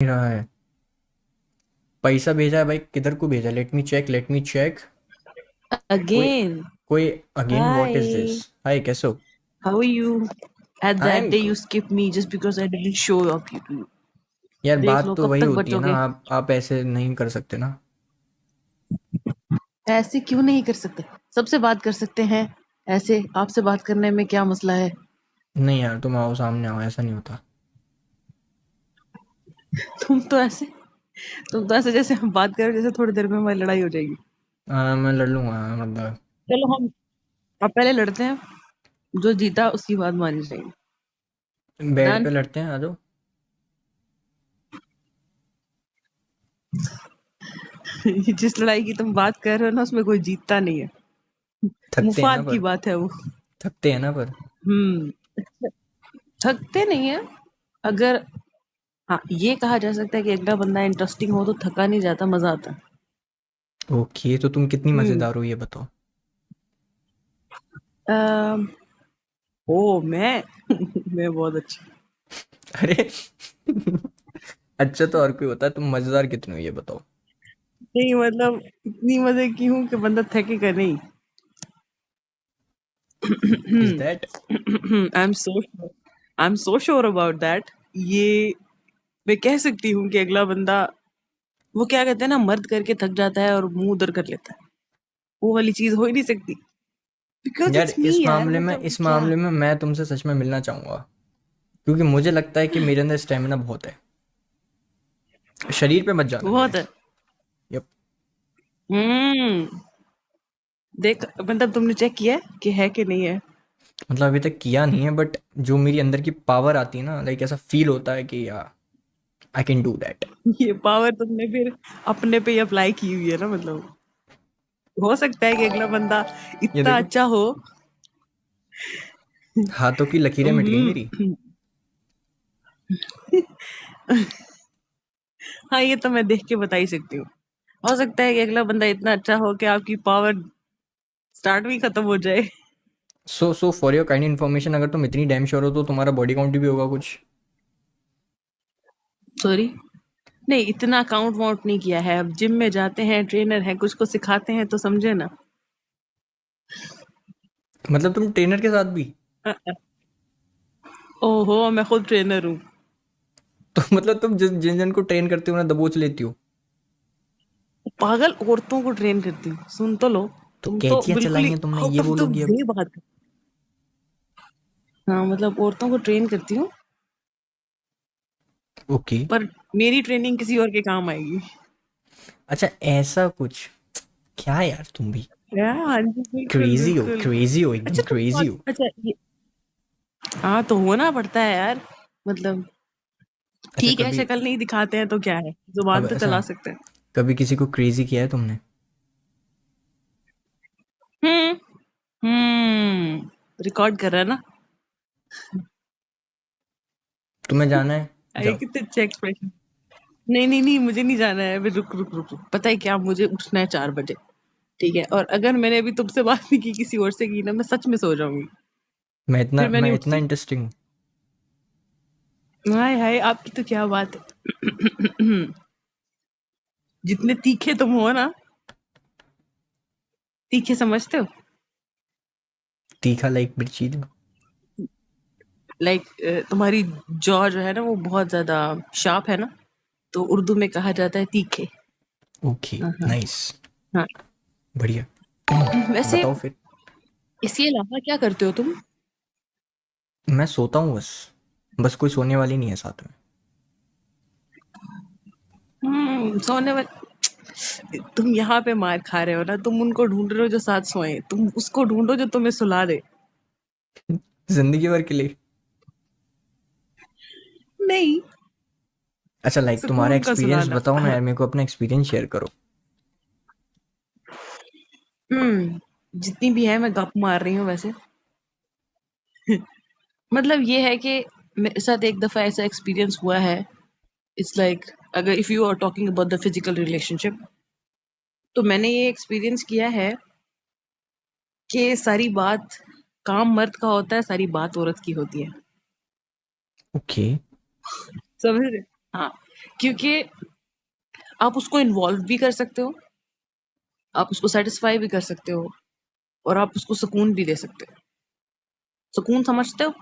नहीं रहा है। पैसा भेजा है भाई, किधर को भेजा? Let me check. कोई Again. कोई again, what is this? Hi. Hi, कैसे हो? How are you? At I that am day you good. skipped me just because I didn't show up to you. यार देख बात लो तो कब वही तक होती है ना, बचोगे। आप ऐसे नहीं कर सकते ना। ऐसे क्यों नहीं कर सकते? सबसे बात कर सकते हैं। ऐसे आपसे बात करने में क्या मसला है? नहीं यार, तुम आओ, सामने आओ, ऐसा नहीं होता। तुम तो ऐसे तुम तो ऐसे जैसे हम बात करें जैसे थोड़ी देर में हमारी लड़ाई हो जाएगी। मैं लड़ लूंगा, मतलब। चलो हम अब पहले लड़ते हैं। जो जीता उसकी बात मानी जाएगी। Bed done. पे लड़ते हैं, आ जाओ। जिस लड़ाई की तुम बात कर रहे हो ना उसमें कोई जीतता नहीं है। थकते हैं ना मुफाद की पर। बात है वो। थकते हैं ना पर। हम्म। थकते नहीं है। अगर हाँ ये कहा जा सकता है कि अगला बंदा इंटरेस्टिंग हो तो थका नहीं जाता, मजा आता है। ओके, तो तुम कितनी हम्म। मज़ेदार हो ये बताओ। अम, ओ मैं मैं बहुत अच्छी। अरे अच्छा तो और कोई होता है, तुम मज़ेदार कितने हो ये बताओ। नहीं मतलब इतनी मजे की हूँ कि बंदा थकेगा नहीं। Is that? I am so sure about that. ये मैं कह सकती हूँ कि अगला बंदा वो क्या कहते हैं ना, मर्द करके थक जाता है और मुंह उधर कर लेता है। वो वाली चीज हो ही नहीं सकती। बिकॉज यार इट्स मी इस यार, मामले में मतलब इस क्या। मामले में मैं तुमसे सच में मिलना चाहूँगा, क्योंकि मुझे लगता है कि मेरे अंदर स्टेमिना बहुत है। शरीर पे मत जाना मेरे। बहुत है। यप। हम्म। देख मतलब तुमने चेक किया है कि है कि नहीं है? मतलब अभी तक किया नहीं है, बट जो मेरी अंदर की पावर आती है ना, लाइक ऐसा फील होता है कि या आई कैन डू दैट। ये पावर तुमने फिर अपने पे ही अप्लाई की हुई है ना, मतलब हो सकता है कि अगला बंदा ये इतना देखो, अच्छा हो। हाथों की लकीरें मिट गई मेरी। हाँ ये तो मैं देख के बता ही सकती हूँ। हो सकता है कि अगला बंदा इतना अच्छा हो कि आपकी पावर स्टार्ट भी खत्म हो जाए। So for your kind information, अगर तुम इतनी डैम श्योर हो तो तुम्हारा बॉडी काउंट भी होगा कुछ। सॉरी। नहीं इतना काउंट वाउंट नहीं किया है। अब जिम में जाते हैं, ट्रेनर है, कुछ को सिखाते हैं तो समझे ना। मतलब तुम ट्रेनर के साथ भी? ओहो मैं खुद ट्रेनर हूँ। तो मतलब तुम जिन जिन जन को ट्रेन करते हो ना, दबोच लेती हो। पागल औरतों को ट्रेन करती हूँ, सुन तो लो। तो तुम तो कैचियां बिल्कुल चलाई ही हैं तुमने, आउट ये ऑफ द बोलोगी अब? वे बात कर। हाँ मतलब औरतों को ट्रेन करती हूँ। ओके। पर मेरी ट्रेनिंग किसी और के काम आएगी। अच्छा, ऐसा कुछ। क्या यार तुम भी हाँ जी बिल्कुल क्रेजी हो, बिल्कुल। क्रेजी हो, एकदम अच्छा तुम क्रेजी कौन, हो। अच्छा ये हाँ तो होना पड़ता है यार। मतलब अच्छा ठीक है, कभी, शक्ल नहीं दिखाते हैं तो क्या है, अब जुबान तो ऐसा, चला सकते हैं। कभी किसी को क्रेजी किया है तुमने? हम्म। रिकॉर्ड कर रहा है ना? तुम्हें जाना है? अरे जाओ। कितने अच्छे एक्सप्रेशन। नहीं नहीं नहीं मुझे नहीं जाना है अभी, रुक रुक रुक रुक। पता है क्या, मुझे उठना है 4 बजे। ठीक है, और अगर मैंने अभी तुमसे बात नहीं की, किसी और से की ना, मैं सच में सो जाऊंगी। मैं इतना फिर मैं नहीं मैं इतना उठती। इंटरेस्टिंग हूँ? हाय हाय आपकी तो क्या बात है। जितने तीखे तुम हो ना, तीखे समझते हो? तीखा लाइक मिर्ची दो। लाइक तुम्हारी जॉ जो है ना वो बहुत ज्यादा शार्प है ना, तो उर्दू में कहा जाता है तीखे। ओके। हाँ हाँ नाइस। हाँ। बढ़िया। वैसे बताओ फिर। इसके अलावा क्या करते हो तुम? मैं सोता हूँ बस। बस कोई सोने वाली नहीं है साथ में। सोने वाले। तुम यहाँ पे मार खा रहे हो ना, तुम उनको ढूंढ रहे हो जो साथ सोए, तुम उसको ढूंढो जो तुम्हें सुला दे। जिंदगी भर के लिए। नहीं, अच्छा, लाइक तुम्हारा सुकून का एक्सपीरियंस सुलाना। बताओ ना यार, मेरे को अपना एक्सपीरियंस शेयर करो। जितनी भी है मैं गप मार रही हूँ वैसे। मतलब ये है कि मेरे साथ एक दफा ऐसा एक्सपीरियंस हुआ है। इट्स लाइक अगर if you are talking about the physical relationship, तो मैंने ये एक्सपीरियंस किया है कि सारी बात काम मर्द का होता है, सारी बात औरत की होती है। ओके। समझ रहे? हाँ। क्योंकि आप उसको इन्वॉल्व भी कर सकते हो, आप उसको सेटिस्फाई भी कर सकते हो और आप उसको सुकून भी दे सकते हो। सुकून समझते हो?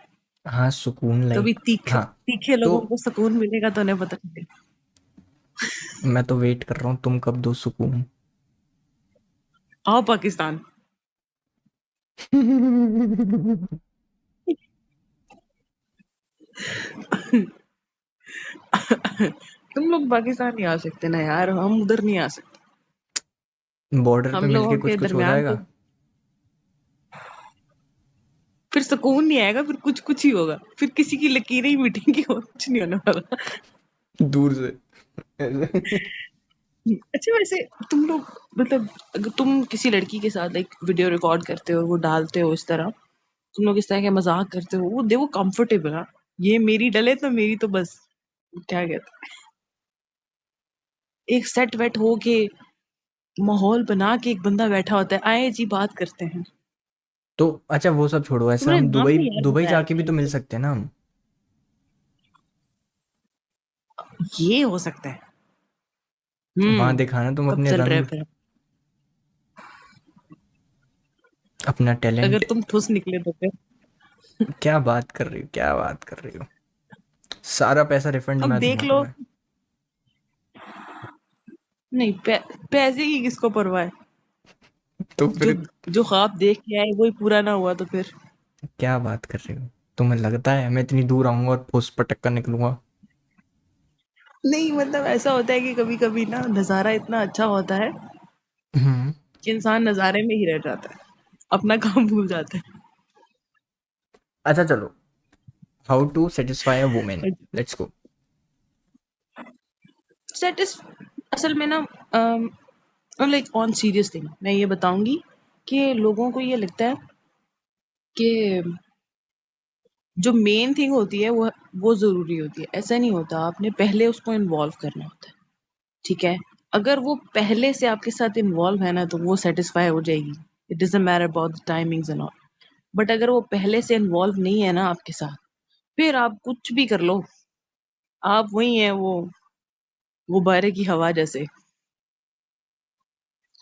हाँ, सुकून कभी लाइक तीखे हाँ, तीखे तो लोगों को सुकून मिलेगा तो उन्हें पता चलेगा। मैं तो वेट कर रहा हूँ तुम कब दो सुकून। आओ पाकिस्तान। तुम लोग पाकिस्तान नहीं आ सकते ना यार, हम उधर नहीं आ सकते। बॉर्डर पे हम मिलके लोगों कुछ के कुछ हो दरमियान तो जाएगा। फिर सुकून नहीं आएगा, फिर कुछ कुछ ही होगा, फिर किसी की लकीरें ही मिटेंगी और कुछ नहीं होने वाला। दूर से अच्छा वैसे तुम लोग मतलब अगर तुम किसी लड़की के साथ एक वीडियो रिकॉर्ड करते हो, वो डालते हो इस तरह, तुम लोग इस तरह के मजाक करते हो, वो देखो कंफर्टेबल है। ये मेरी डले तो मेरी तो बस क्या कहते हैं, एक सेट वेट हो के माहौल बना के एक बंदा बैठा होता है, आए जी बात करते हैं। तो अच्छा वो सब छोड़ो, ऐसा तुमने हम नाम दुबई नहीं यार दुबई बताया जाके भी तो मिल मुझे। सकते हैं ना हम। ये हो सकता है। वहां दिखाना तुम कब अपने चल रहे रंग, हैं फिर? अपना अगर टैलेंट। तुम ठुस निकले तो फिर? क्या बात कर रही हो, क्या बात कर रही हो। सारा पैसा रिफंड अब मैं देख दूंगा लो। तुम्हें। नहीं पैसे की किसको परवाह है? तो जो फिर जो ख्वाब देख के आए वही पूरा ना हुआ तो फिर? क्या बात कर रही हो, तुम्हें लगता है मैं इतनी दूर आऊंगा और फुस पटक कर निकलूंगा। नहीं मतलब ऐसा होता है कि कभी कभी ना नजारा इतना अच्छा होता है हम्म। कि इंसान नजारे में ही रह जाता है, अपना काम भूल जाता अच्छा चलो, how to satisfy a women, है। Let's go. सेटिस असल में ना लाइक ऑन सीरियस थिंग मैं ये बताऊंगी कि लोगों को ये लगता है कि जो मेन थिंग होती है वो जरूरी होती है। ऐसा नहीं होता, आपने पहले उसको इन्वॉल्व करना होता है। ठीक है, अगर वो पहले से आपके साथ इन्वॉल्व है ना तो वो सेटिस्फाई हो जाएगी। It doesn't matter about the timings and all. But अगर वो पहले से इन्वॉल्व नहीं है ना आपके साथ, फिर आप कुछ भी कर लो, आप वही है वो बाहर की हवा जैसे।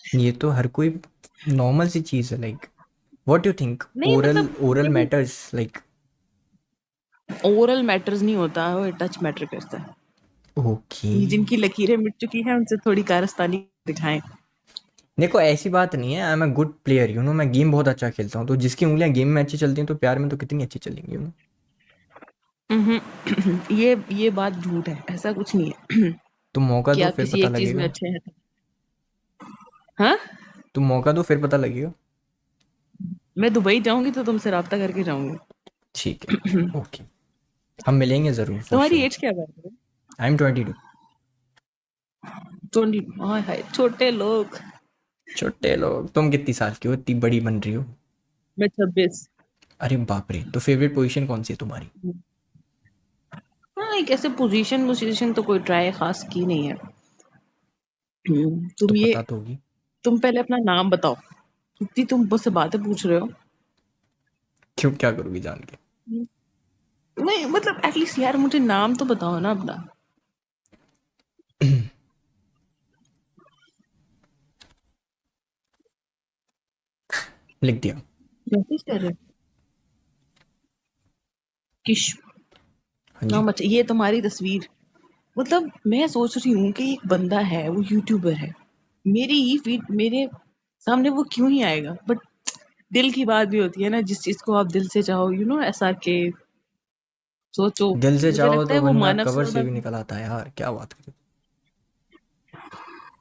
ये तो हर कोई नॉर्मल सी चीज है, लाइक व्हाट यू थिंक, नहीं ओरल मतलब ओरल नहीं, मैटर्स लाइक। ओवरऑल मैटर्स नहीं होता, वो टच मैटर करता है। ओके। ये जिनकी लकीरें मिट चुकी हैं उनसे थोड़ी कारस्तानी दिखाएं। देखो ऐसी बात नहीं है, I am a good player, you know, मैं गेम बहुत अच्छा खेलता हूँ, तो जिसकी उंगलियां गेम में अच्छी चलती हैं तो प्यार में तो कितनी अच्छी चलेंगी, यू नो। ये बात झूठ है, ऐसा कुछ नहीं है तुम मौका कि दो आप फिर किसी पता एक चीज में लगेगा। अच्छे हैं। हाँ, तुम मौका दो फिर पता लगेगा। मैं दुबई जाऊंगी तो तुमसे राब्ता करके जाऊंगी। ठीक है, ओके, हम मिलेंगे ज़रूर फॉर तुम्हारी श्योर। एज क्या है? I am 22। 20? हाय हाय छोटे लोग। छोटे लोग, तुम कितनी साल की हो, इतनी बड़ी बन रही हो। मैं 26। अरे बाप रे, तो फेवरेट पोजीशन कौन सी है तुम्हारी। हाँ, एक ऐसे पोजीशन पोजीशन तो कोई ट्राई खास की नहीं है। तो तुम ये पता तो होगी। तुम पहले अपना नाम बताओ। इतनी तुम मुझसे बातें पूछ रहे हो। क्यों, क्या करोगी जान के। नहीं मतलब एटलीस्ट यार मुझे नाम तो बताओ ना अपना। लिख दिया। मैसेज कर रहे हो? किश हाँ जी। नाम अच्छा, ये तुम्हारी तस्वीर। मतलब मैं सोच रही हूँ कि एक बंदा है वो यूट्यूबर है, मेरी ही फीड मेरे सामने वो क्यों ही आएगा? बट दिल की बात भी होती है ना, जिस चीज को आप दिल से चाहो, ऐसा के सोचो। दिल से मुझे चाहो लगता है तो वो बंदा मानव कबर से सरोवर भी निकल आता है यार, क्या बात करें।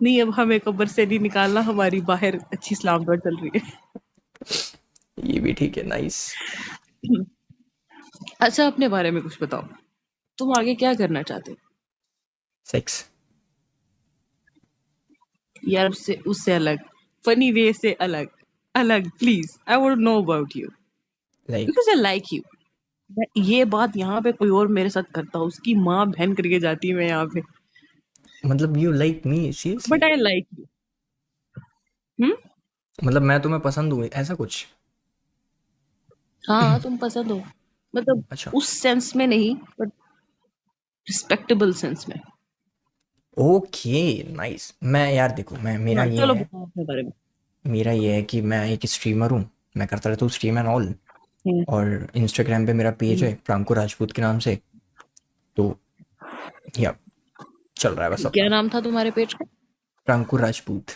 नहीं, अब हमें कब्र से नहीं निकालना, हमारी बाहर अच्छी इस्लाम दौड़ चल रही ये भी ठीक है, नाइस। है। अच्छा अपने बारे में कुछ बताओ, तुम आगे क्या करना चाहते हो? सेक्स। यार उससे उससे अलग, फनी वे से अलग, अलग please, I want to know about you like because I like you. ये बात यहाँ पे कोई और मेरे साथ करता, उसकी माँ बहन करके जाती है मैं यहाँ पे। मतलब you like me but seriously. I like you. Hmm. मतलब मैं तुम्हें पसंद हूँ ऐसा कुछ। हाँ तुम पसंद हो, मतलब अच्छा। उस सेंस में नहीं बट रिस्पेक्टेबल सेंस में। Okay, nice. मैं यार देखो, मैं मेरा हाँ ये चलो है, बताओ अपने बारे में। मेरा ये है कि मैं एक स्ट्रीमर हूँ। मैं करता रहता हूँ स्ट्रीम एंड ऑल। हम्म, और इंस्टाग्राम पे मेरा पेज हम्म। है प्रांकुर राजपूत के नाम से। तो या चल रहा है बस क्या अपना। नाम था तुम्हारे पेज का? प्रांकुर राजपूत।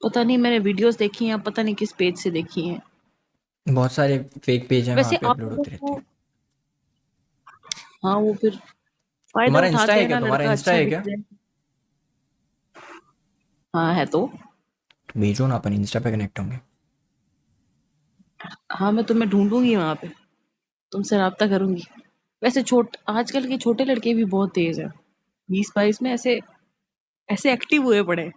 पता नहीं, मैंने वीडियोस देखी हैं, पता नहीं किस पेज से देखी हैं। बहुत सारे फेक पेज हैं वहाँ वैसे पे आप अपलोड लोगों होती रहती को, है। हाँ वो फिर फायदा तुम्हारा इंस्टा उठाते है हैं क्या? ना, तुम्हारा लड़का इंस्टा अच्छा है दिख क्या? जाए। हाँ है तो। तो भेजो ना, अपन इंस्टा पे कनेक्ट होंगे। हाँ मैं तुम्हें ढूंढूंगी वहां पे, तुमसे राब्ता करूंगी। वैसे आजकल के छोटे लड़के भी बहुत तेज हैं, 20-22 में ऐसे ऐसे एक्टिव हुए पड़े हैं।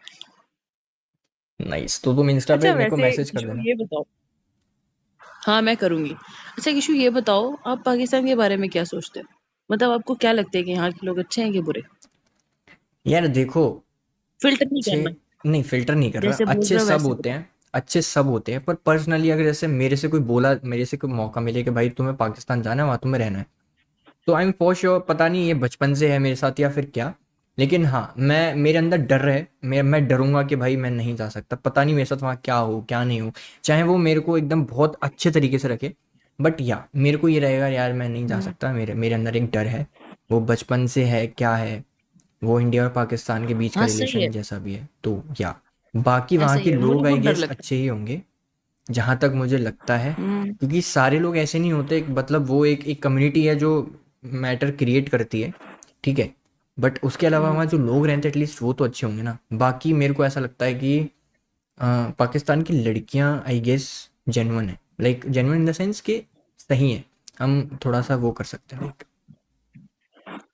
नाइस, तो तुम इंस्टा पे अच्छा मेरे को वैसे मैसेज कर किशु देना। ये बताओ। हाँ मैं करूंगी। अच्छा किशु ये बताओ, आप पाकिस्तान के बारे में क्या सोचते हो? मतलब आपको क्या लगता है कि यहाँ के लोग अच्छे हैं कि बुरे? यार देखो, फिल्टर नहीं अच्छे, करना, नहीं फिल्टर नहीं कर रहा, जैसे बोल अच्छे रहे हो सब वैसे होते बताओ। हैं। अच्छे सब होते हैं, पर पर्सनली अगर जैसे मेरे से कोई मौका मिले कि भाई तुम्हें पाकिस्तान जाना है, वहाँ तुम्हें रहना है, तो आई एम फॉर श्योर। पता नहीं ये बचपन से है मेरे साथ या फिर क्या, लेकिन हाँ, मैं मेरे अंदर डर है। मैं डरूंगा कि भाई मैं नहीं जा सकता, पता नहीं मेरे साथ वहाँ क्या हो क्या नहीं हो। चाहे वो मेरे को एकदम बहुत अच्छे तरीके से रखे, बट या मेरे को ये रहेगा यार मैं नहीं जा हम्म, सकता। मेरे मेरे अंदर एक डर है। वो बचपन से है, क्या है, वो इंडिया और पाकिस्तान के बीच का हाँ सही है। रिलेशन जैसा भी है, तो या बाकी वहाँ ऐसा ही के है, मुझे लोग आई बहुत डर गेस लगता अच्छे ही होंगे, जहाँ तक मुझे लगता है। है। क्योंकि सारे लोग ऐसे नहीं होते, मतलब वो एक कम्युनिटी है जो मैटर क्रिएट करती है, ठीक है। बट उसके अलावा हम्म, वहाँ जो लोग रहते हैं एटलीस्ट वो तो अच्छे होंगे ना। बाकी मेरे को ऐसा लगता है कि पाकिस्तान की लड़कियाँ आई गेस जेन्युइन है, like genuine in the sense कि सही है। हम थोड़ा सा वो कर सकते हैं, लाइक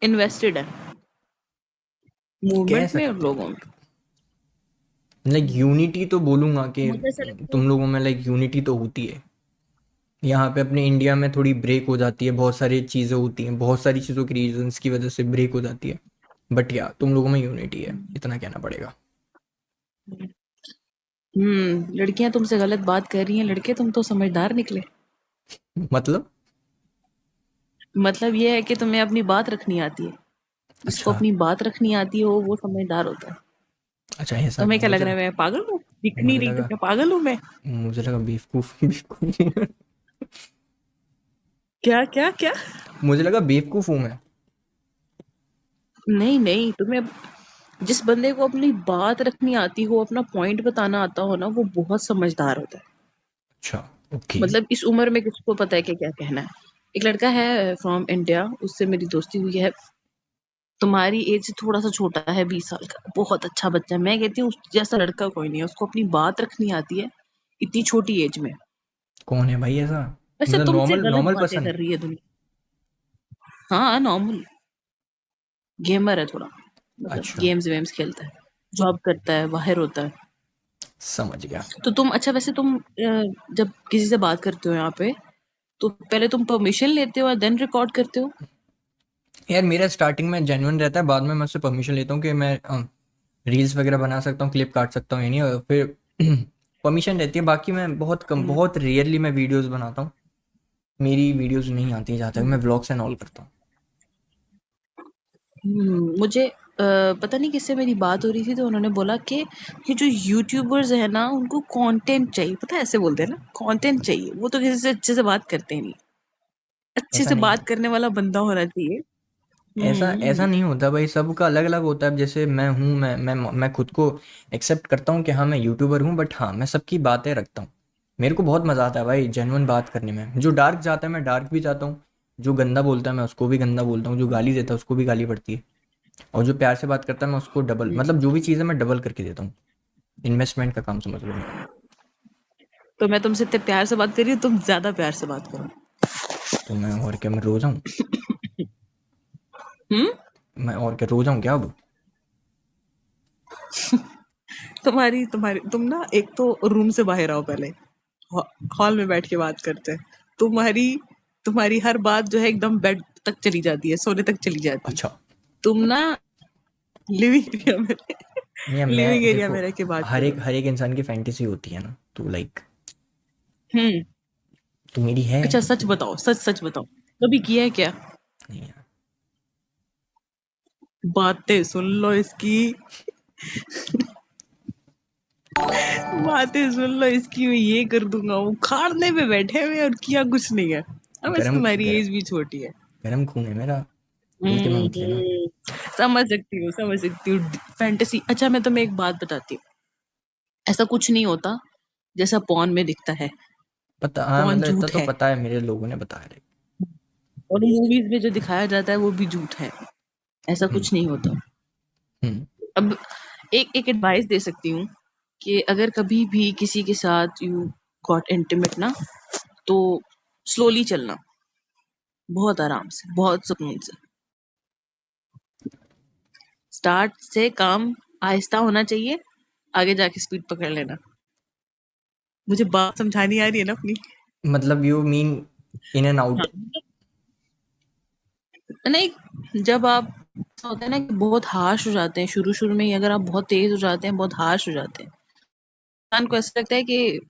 इन्वेस्टेड है कह मूवमेंट में और सकते हैं, लोगों में। लाइक यूनिटी तो बोलूँगा कि मुझे ऐसा लगता है। तुम लोगों में लाइक यूनिटी तो होती है। यहाँ पे अपने इंडिया में थोड़ी ब्रेक हो जाती है, बहुत सारी चीज़ें होती हैं, बहुत सारी चीज़ों की रीजंस की वजह से ब्रेक हो जाती है। बट या तुम लोगों में यूनिटी है, इतना कहना पड़ेगा। लड़कियां तुमसे गलत बात कर रही हैं, लड़के तुम तो समझदार निकले। मतलब? मतलब ये है कि तुम्हें अपनी बात रखनी आती है। जिसको अच्छा। अपनी बात रखनी आती है वो समझदार होता है। अच्छा ऐसा तुम्हें क्या? क्या लग मुझे रहा है, मैं पागल हूँ? दिख नहीं मुझे रही तो लगा क्या पागल हूँ मैं? मुझे लगा बेवकूफ़ बेवकूफ़ क्या क्या क्या? मुझे लगा बेवकूफ़ हूँ मैं। नहीं नहीं, तुम्हें जिस बंदे को अपनी बात रखनी आती हो, अपना पॉइंट बताना आता हो ना, वो बहुत समझदार होता है। अच्छा, ओके। मतलब इस उम्र में किसको पता है कि क्या कहना है। एक लड़का है फ्रॉम इंडिया, उससे मेरी दोस्ती हुई है। तुम्हारी एज से थोड़ा सा छोटा है, 20 साल का, बहुत अच्छा बच्चा है। मैं कहती हूँ उस जैसा लड़का कोई नहीं है, उसको अपनी बात रखनी आती है इतनी छोटी एज में। कौन है भाई ऐसा? वैसे मतलब तुमसे नॉर्मल गलत नॉर्मल बातें पर्सन है? कर रही है दुनिया। हाँ नॉर्मल, गेमर है थोड़ा, मतलब अच्छा, गेम्स वेम्स खेलता है, जॉब करता है, बाहर होता है। समझ गया। तो तुम, अच्छा वैसे तुम जब किसी से बात करते हो यहाँ पे, तो पहले तुम परमिशन लेते हो और देन रिकॉर्ड करते हो? यार मेरा स्टार्टिंग में जेन्युइन रहता है, बाद में मैं उससे परमिशन लेता हूँ कि मैं रील्स वगैरह बना सकता हूँ, क्लिप काट सकता हूँ या नहीं, और फिर परमिशन रहती है। बाकी मैं बहुत कम, हम्म, बहुत रेयरली मैं वीडियोस बनाता हूँ। मेरी वीडियोस नहीं आती जहाँ तक मैं हम्म, व्लॉग्स एंड ऑल करता हूँ। मुझे पता नहीं किससे मेरी बात हो रही थी, तो उन्होंने बोला कि ये जो यूट्यूबर्स है ना, उनको कंटेंट चाहिए, पता है ऐसे बोलते हैं ना, कंटेंट चाहिए, वो तो किसी से अच्छे से बात करते ही नहीं। अच्छे ऐसा से नहीं बात है। करने वाला बंदा होना चाहिए। ऐसा हम्म, ऐसा नहीं होता भाई, सबका अलग अलग होता है। अब जैसे मैं हूँ, मैं खुद को एक्सेप्ट करता हूँ कि हाँ मैं यूट्यूबर हूँ, बट हाँ मैं सबकी बातें रखता हूँ। मेरे को बहुत मज़ा आता है भाई जेन्युइन बात करने में। जो डार्क जाता है मैं डार्क भी जाता हूँ, जो गंदा बोलता है मैं उसको भी गंदा बोलता हूँ, जो गाली देता है उसको भी गाली पड़ती है, और जो प्यार से बात करता है मैं उसको डबल, मतलब जो भी चीज़ है मैं डबल करके देता हूँ। इन्वेस्टमेंट का काम समझ लो मेरा। तो मैं तुमसे इतने प्यार से बात कर रही हूँ, तुम ज्यादा प्यार से बात करो। तो मैं और क्या, मैं रो जाऊँ? हम्म। मैं और क्या रो जाऊँ क्या अब? तुम्हारी तुम्हारी तुम ना, एक तो रूम से बाहर आओ पहले, हॉल में बैठ के बात करते हैं। तुम्हारी तुम्हारी हर बात जो है एकदम बेड तक चली जाती है, सोने तक चली जाती है। अच्छा। तुम ना लिविंग एरिया में या लिविंग मैं एरिया देखो, में रह के बात करो। हर एक इंसान की फैंटेसी होती है ना, तो लाइक, हम्म। तो मेरी है। अच्छा सच बताओ, सच सच बताओ, कभी किया है क्या? नहीं यार, बातें सुन लो इसकी, बातें सुन लो इसकी, मैं ये कर दूंगा, वो खाड़ने पे बैठे हुए और किया कुछ नहीं है। अब वैसे गरम तुम्हारी गर, एज भी छोटी है। गरम खून है मेरा, दिल के में मत लेना। समझ सकती हूँ, समझ सकती हूँ। फैंटेसी, अच्छा मैं तुम्हें एक बात बताती हूँ, ऐसा कुछ नहीं होता जैसा पॉर्न में दिखता है। पता, हाँ पॉर्न मतलब इतना झूठ तो है, पता है, मेरे लोगों ने बताया है। और मूवीज में जो दिखाया जाता है वो भी झूठ है, ऐसा हम्म। कुछ नहीं होता। हम्म। अब एक एक एडवाइस दे सकती हूँ कि अगर कभी भी किसी के साथ यू गॉट इंटीमेट ना, तो स्लोली चलना, बहुत आराम से, बहुत सुकून से। स्टार्ट से काम आहिस्ता होना चाहिए, आगे जाके स्पीड पकड़ लेना। मुझे बात समझानी आ रही है ना अपनी? मतलब यू मीन इन एंड हाँ, आउट। नहीं, जब आप, ऐसा होता है ना कि बहुत हार्श हो जाते हैं शुरू शुरू में ही, अगर आप बहुत तेज हो जाते हैं, बहुत हार्श हो जाते हैं, इंसान को ऐसा लगता है कि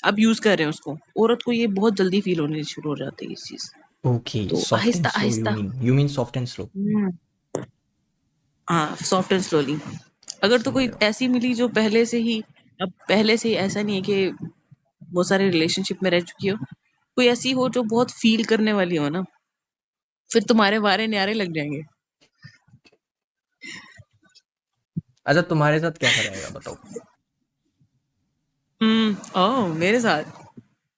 आप यूज कर रहे हैं उसको, औरत को ये बहुत जल्दी फील होने शुरू हो जाती है इस चीज। ओके, तो सॉफ्ट एंड आहिस्ता स्लो आहिस्ता, you mean soft and slow. हाँ, सॉफ्ट एंड स्लोली। अगर तो समझ कोई रहा ऐसी मिली जो पहले से ही, अब पहले से ही ऐसा नहीं है कि बहुत सारे रिलेशनशिप में रह चुकी हो, कोई ऐसी हो जो बहुत फील करने वाली हो ना, फिर तुम्हारे वारे न्यारे लग जाएंगे। हूँ। अच्छा, तुम्हारे साथ कैसा रहेगा बताओ। ओह, मेरे साथ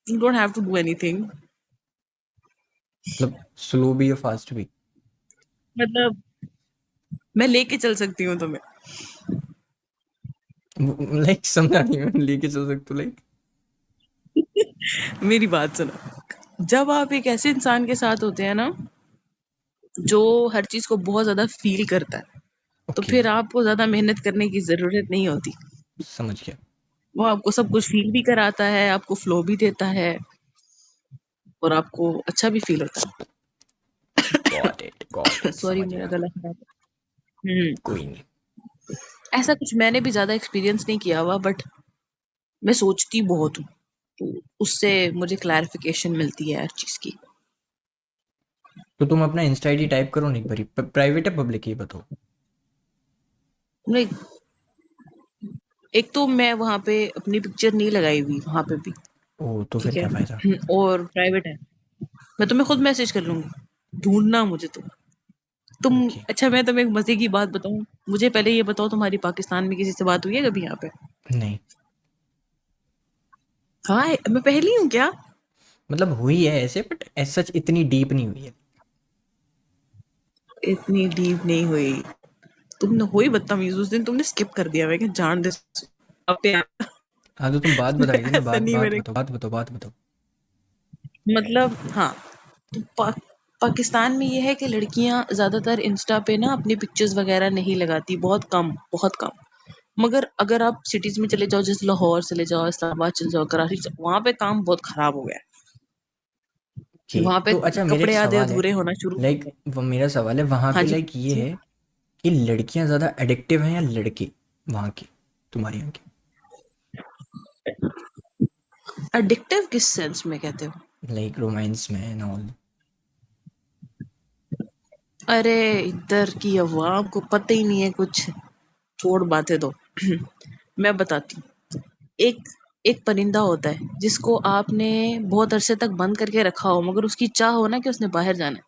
you don't have to do anything. मतलब स्लो भी या फास्ट भी? मतलब मैं लेके चल सकती हूँ तुम्हें। लाइक समझा नहीं मैं, लेके चल सकते लाइक। मेरी बात सुनो, जब आप एक ऐसे इंसान के साथ होते हैं ना जो हर चीज को बहुत ज्यादा फील करता है, तो ओके, फिर आपको ज्यादा मेहनत करने की जरूरत नहीं होती। समझ गया। वो आपको सब कुछ फील भी कराता है, आपको फ्लो भी देता है, और आपको अच्छा भी फील होता गॉट है। इट, सॉरी, समझ मेरा गया। गला खराब है। कोई नहीं। ऐसा कुछ मैंने भी ज्यादा एक्सपीरियंस नहीं किया हुआ, बट मैं सोचती बहुत हूँ, तो उससे मुझे क्लैरिफिकेशन मिलती है हर चीज की। तो तुम अपना इंस्टा आईडी टाइप करो, नहीं भरी प्राइवेट है पब्लिक ये बताओ। नहीं, एक तो मैं वहां पे अपनी पिक्चर नहीं लगाई हुई वहां पे भी, ओ तो फिर ठीक है, क्या फायदा। और प्राइवेट है। मैं तुम्हें खुद मैसेज कर लूंगी, ढूंढना मुझे तुम। ओके। अच्छा, मैं तुम्हें एक मजे की बात बताऊं, मुझे पहले ये बताओ, तुम्हारी पाकिस्तान में किसी से बात हुई है कभी यहाँ पे? नहीं, हाँ, मैं पहली हूँ क्या? मतलब हुई है ऐसे, बट एज सच इतनी डीप नहीं हुई है। इतनी डीप नहीं हुई। तुमने हुई बदतमीज उस दिन, तुमने स्किप कर दिया, मैं क्या जान दे अब पे। हाँ तो तुम बात बताई थी ना, ऐसा बात नहीं बात मैंने, बताओ, बात बताओ, बात बताओ। मतलब हाँ, तो पाकिस्तान में ये है कि लड़कियां ज्यादातर इंस्टा पे ना अपनी पिक्चर्स वगैरह नहीं लगाती, बहुत कम, बहुत कम। मगर अगर आप सिटीज में चले जाओ, जैसे लाहौर चले जाओ, इस्लामाबाद चले जाओ, कराची वहां पे काम बहुत खराब हो गया है, ओके, वहां पे तो अच्छा मेरा एक कपड़े आधे सवाल है। अधूरे होना शुरू हो लाइक गए। वो मेरा सवाल है वहाँ हाँ पे, जी, लाइक ये है कि लड़कियाँ ज़्यादा एडिक्टिव हैं या लड़के वहाँ के, तुम्हारे यहाँ के? एडिक्टिव किस सेंस में कहते हो? लाइक रोमांस में एंड ऑल। अरे, इधर की अवाम को पता ही नहीं है कुछ, छोड़ बातें दो। मैं बताती हूँ। एक एक परिंदा होता है जिसको आपने बहुत अरसे तक बंद करके रखा हो, मगर उसकी चाह हो ना कि उसने बाहर जाना है,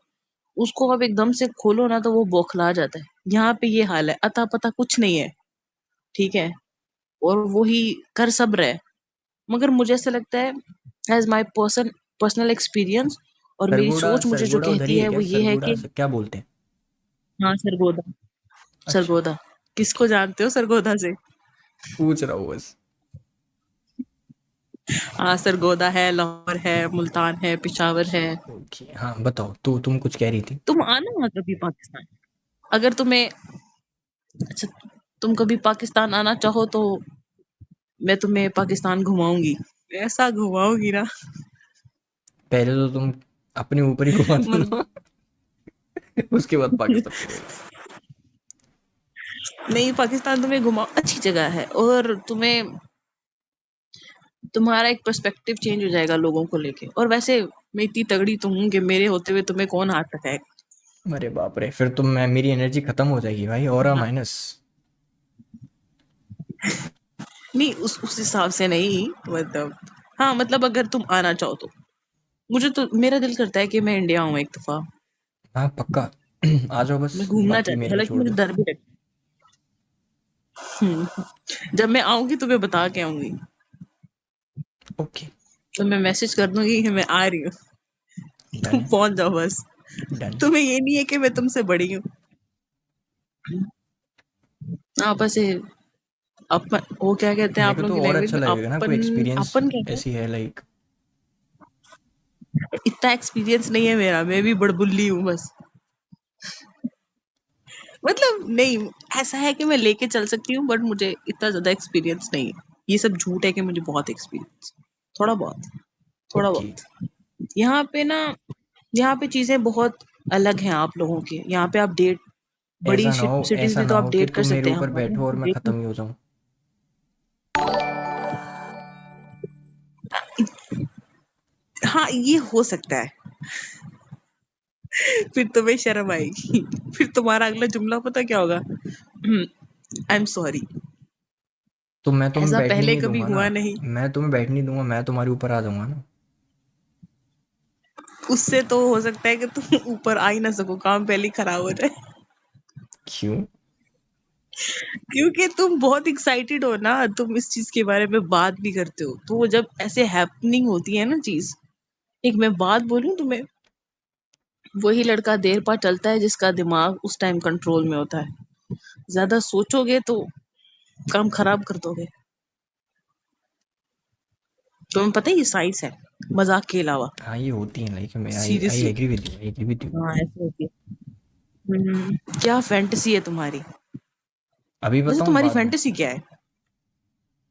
उसको आप एकदम से खोलो ना तो वो बौखला जाता है। यहाँ पे ये हाल है, अता पता कुछ नहीं है, ठीक है, और वो ही कर सब रहे। मगर मुझे ऐसा लगता है, एज माई पर्सनल एक्सपीरियंस, और मेरी सरगोड़ा, सोच मुझे जो सरगोड़ा उधर कहती ही है है क्या? वो ये है सरगोड़ा कि क्या बोलते हैं? हाँ, सरगोदा। अच्छा, सरगोदा, ओके, किसको जानते हो सरगोदा से? पूछ रहा हूँ बस। हाँ, सरगोदा है, लाहौर है, मुल्तान है, पिशावर ओके, है। ओके, हाँ बताओ, तो तुम कुछ कह रही थी। तुम आना वहाँ कभी पाकिस्तान, अगर तुम्हें, अच्छा, तुम कभी पाकिस्तान आना चाहो तो मैं तुम्हें पाकिस्तान घुमाऊंगी, ऐसा घुमाऊंगी ना। पहले तो तुम अपने ऊपर ही घुमा दो मतलब, ना। उसके बाद पाकिस्तान घुमाएगा। नहीं, पाकिस्तान तुम्हें घुमाओ, अच्छी जगह है, और तुम्हें, तुम्हारा एक पर्सपेक्टिव चेंज हो जाएगा लोगों को लेके। और वैसे मैं इतनी तगड़ी तो हूँ कि मेरे होते हुए तुम्हें कौन हाथ टकाएगा। अरे बाप रे, फिर तो मैं मेरी एनर्जी खत्म हो जाएगी भाई, ऑरा हाँ, माइनस। नहीं उस हिसाब से नहीं, मतलब हाँ, मतलब अगर तुम आना चाहो तो मुझे तो मेरा दिल करता है कि मैं इंडिया आऊँ एक दफा। हाँ पक्का। आ जाओ बस, मैं घूमना बाकी चाहती हूँ, मेरे पे हालांकि छोड़ मुझे दो। डर भी लगता है। जब मैं आऊंगी तुम्हें बता के आऊंगी। ओके। तो मैं मैसेज कर दूंगी कि मैं आ रही हूँ। डन तुम है। पहुंच जाओ बस। डन। तुम्हें ये नहीं है कि मैं तुमसे बड़ी हूँ। आपस से अपन, वो क्या कहते हैं मेरे आप को लोगों तो की और लैंग्वेज अच्छा में, लगेगा ना, कोई अपन एक्सपीरियंस अपन कहते ऐसी है लाइक। हैं। इतना एक्सपीरियंस नहीं है मेरा, मैं भी बड़बुल्ली हूँ बस। मतलब नहीं, ऐसा है कि मैं लेके चल सकती हूँ, बट मुझे इतना ज्यादा एक्सपीरियंस नहीं है। ये सब झूठ है कि मुझे बहुत एक्सपीरियंस, थोड़ा बहुत, थोड़ा ओके। बहुत। यहाँ पे ना, यहाँ पे चीजें बहुत अलग हैं आप लोगों के। यहाँ पे आप डेट, बड़ी ऐसा ना हो, सिटीज ऐसा में ना तो आप हो कि डेट कर तुम मेरे सकते हैं, ऊपर हमारे बैठो यहाँ और पे मैं डेट खत्म नहीं। ही हो जाऊं। हाँ, ये हो सकता है। फिर तुम्हें शर्म आएगी। फिर तुम्हारा अगला जुमला पता क्या होगा? I am sorry. तो मैं तुम्हें ऐसा बैठने पहले नहीं कभी दूंगा ना। हुआ नहीं। मैं तुम्हें बैठने नहीं दूंगा, मैं तुम्हारे ऊपर आ जाऊंगा ना। उससे तो हो सकता है कि तुम ऊपर आ ही ना सको, काम पहले ही खराब हो जाए। क्यों? क्योंकि तुम बहुत एक्साइटेड हो ना, तुम इस चीज के बारे में बात भी करते हो, तो वो जब ऐसे हैपनिंग होती है ना चीज। एक मैं बात बोलूं तुम्हें, वही लड़का देर पा चलता है जिसका दिमाग उस टाइम कंट्रोल में होता है। ज्यादा सोचोगे तो काम खराब कर दोगे। तुम्हें पता है ये साइंस है, मजाक के अलावा। हाँ ये होती है लाइक, मैं I I seriously. Agree with you, I agree with you. हाँ, ऐसे होती है। क्या फैंटेसी है तुम्हारी? अभी वैसे बताऊं तुम्हारी बाद में? फैंटेसी क्या है?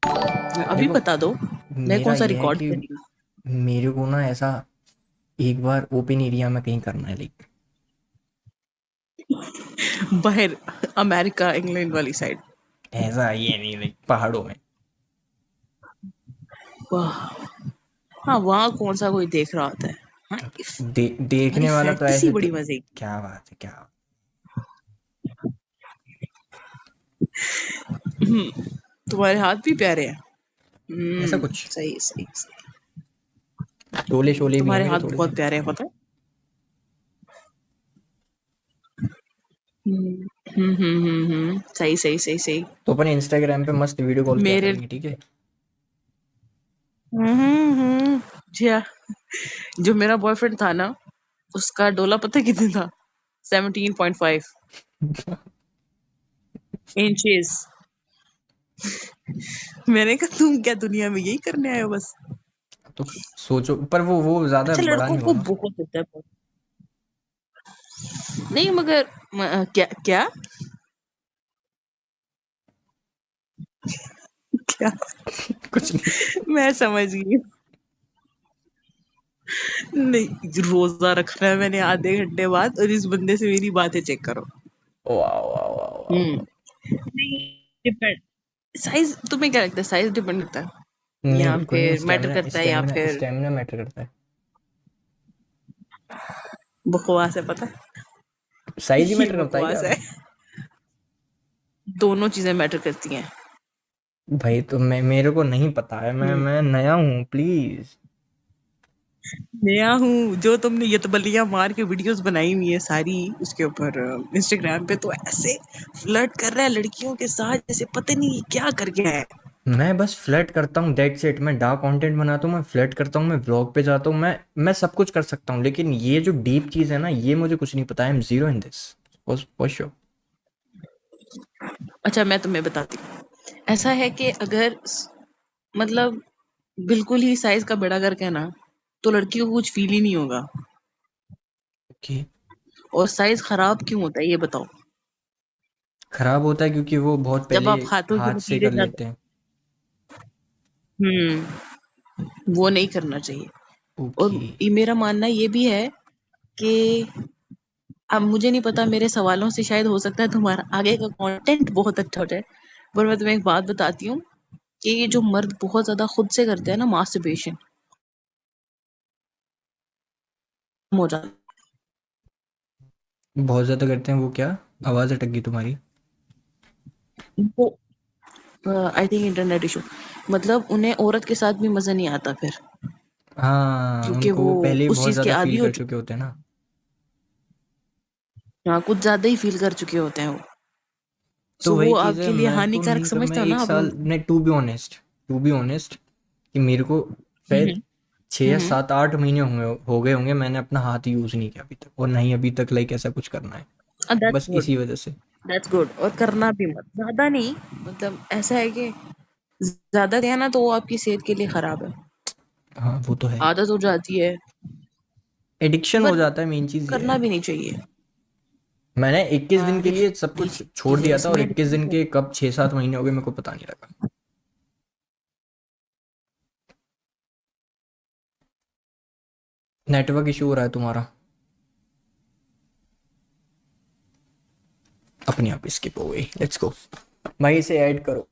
अभी देखो, बता दो। मैं मेरा कौन सा ये है रिकॉर्ड कि कर रही मेरे को ना ऐसा एक बार ओपन एरिया में कहीं करना है लाइक। हूँ बाहर, अमेरिका इंग्लैंड वाली साइड? ऐसा ये नहीं लाइक पहाड़ों में। वाह। हाँ, वहाँ कौन सा कोई देख रहा होता है। हाँ, तुम्हारी देखने वाला तो फैंटेसी ऐसे बड़ी मजे की। क्या बात है, क्या? तुम्हारे हाथ भी प्यारे हैं। ऐसा कुछ सही सही सही। शोले शोले भी हैं तुम्हारे मेरे हाथ थोड़े से। बहुत प्यारे हैं, पता है। सही सही सही सही। तो अपन इंस्टाग्राम पे मस्त वीडियो कॉल किया मेरे करेंगे, ठीक है? जी हाँ। जो मेरा बॉयफ्रेंड था ना, उसका डोला पता है कितने था? 17.5 इंचेस। मैंने कहा तुम क्या दुनिया में यही करने आए हो बस। तो सोचो, पर वो ज्यादा अच्छा, बड़ा लड़कों नहीं को होना। बहुत होता है बहुत। नहीं मगर क्या क्या क्या? कुछ नहीं। मैं समझ गई। नहीं, रोजा रखना है मैंने आधे घंटे बाद, और इस बंदे से मेरी बातें चेक करो। वाह वाह वाह वाह। हम्म। नहीं, डिपेंड। साइज तुम्हें क्या लगता है, साइज डिपेंड करता है नहीं या बिल्कुल नहीं, फिर मैटर स्टेमिना करता है, या स्टेमिना फिर स्टेमिना मैटर करता है। बकवास है, पता है। साइज ही ये मैटर करता है क्या? बकवास है। दोनों चीजें मैटर करती हैं। भाई तो मेरे को नहीं पता है, हम्म। मैं नया हूँ प्लीज। नया हूँ, जो तुमने यतबलियां मार के वीडियोस बनाई हुई है सारी उसके ऊपर इंस्टाग्राम पे, तो ऐसे फ्लर्ट कर रहा है लड़कियों के साथ जैसे पता नहीं क्या करके आया है। मैं बस फ्लर्ट करता हूँ, दैट्स इट। मैं डार्क कंटेंट बनाता हूँ, मैं फ्लर्ट करता हूँ, मैं व्लॉग पे जाता हूँ, मैं सब कुछ कर सकता हूँ, लेकिन ये जो डीप चीज़ है ना, ये मुझे कुछ नहीं पता। I am zero in this for sure. अच्छा, मैं तुम्हें बताती हूँ। ऐसा है कि अगर मतलब बिल्कुल ही साइज का बड़ा करके ना, तो लड़कियों को कुछ फील ही नहीं होगा। ओके। और साइज खराब क्यों होता है ये बताओ? खराब होता है क्योंकि वो बहुत जब पहले आप हाथों की हाथ से लकीरें कर ज्यादा, लेते हैं। वो नहीं करना चाहिए। और ओके। ये मेरा मानना ये भी है कि, अब मुझे नहीं पता, मेरे सवालों से शायद हो सकता है तुम्हारा आगे का कंटेंट बहुत अच्छा हो जाए, पर मैं तुम्हें एक बात बताती हूँ कि ये जो मर्द बहुत ज्यादा खुद से करते हैं ना मास्टरबेशन, हो जाता बहुत ज़्यादा करते हैं वो क्या? आवाज़ अटक गई तुम्हारी। वो आई थिंक इंटरनेट इशू, मतलब उन्हें औरत के साथ भी मज़ा नहीं आता फिर, हाँ, क्योंकि उनको वो वो पहले ही उस बहुत चीज़ के ज़्यादा आदी फ़ील हो कर चुके चुके होते हैं ना। हाँ, कुछ ज़्यादा ही फ़ील कर चुके होते हैं वो। तो सो वही वो चीज़ है, आपके लिए मैं तो हानिकारक नहीं कर मैं समझते हो ना 1 आप साल ने टू बी ऑनेस्ट कि मेरे को हुँ, शायद हुँ। 6 हुँ, या हुँ। 7-8 महीने हो गए होंगे मैंने अपना हाथ यूज़ नहीं किया अभी तक, और नहीं अभी तक लाइक ऐसा कुछ करना है। दैट्स बस गुड, इसी वज़ह से। दैट्स गुड, और करना भी मत। ज़्यादा नहीं, मतलब ऐसा है कि ज़्यादा किया ना तो वो आपकी सेहत के लिए खराब है। हाँ, वो तो है। आदत हो जाती है, एडिक्शन हो पर जाता है, मेन चीज़ ये करना है। भी नहीं चाहिए। मैंने 21 दिन के सारी लिए सब सारी कुछ छोड़ चीज़ें दिया था, और इसमें 21 दिन के कब 6-7 महीने हो गए मेरे को पता नहीं लगा। नेटवर्क इशू हो रहा है तुम्हारा, अपने आप स्किप हो गई। लेट्स गो भाई, इसे ऐड करो।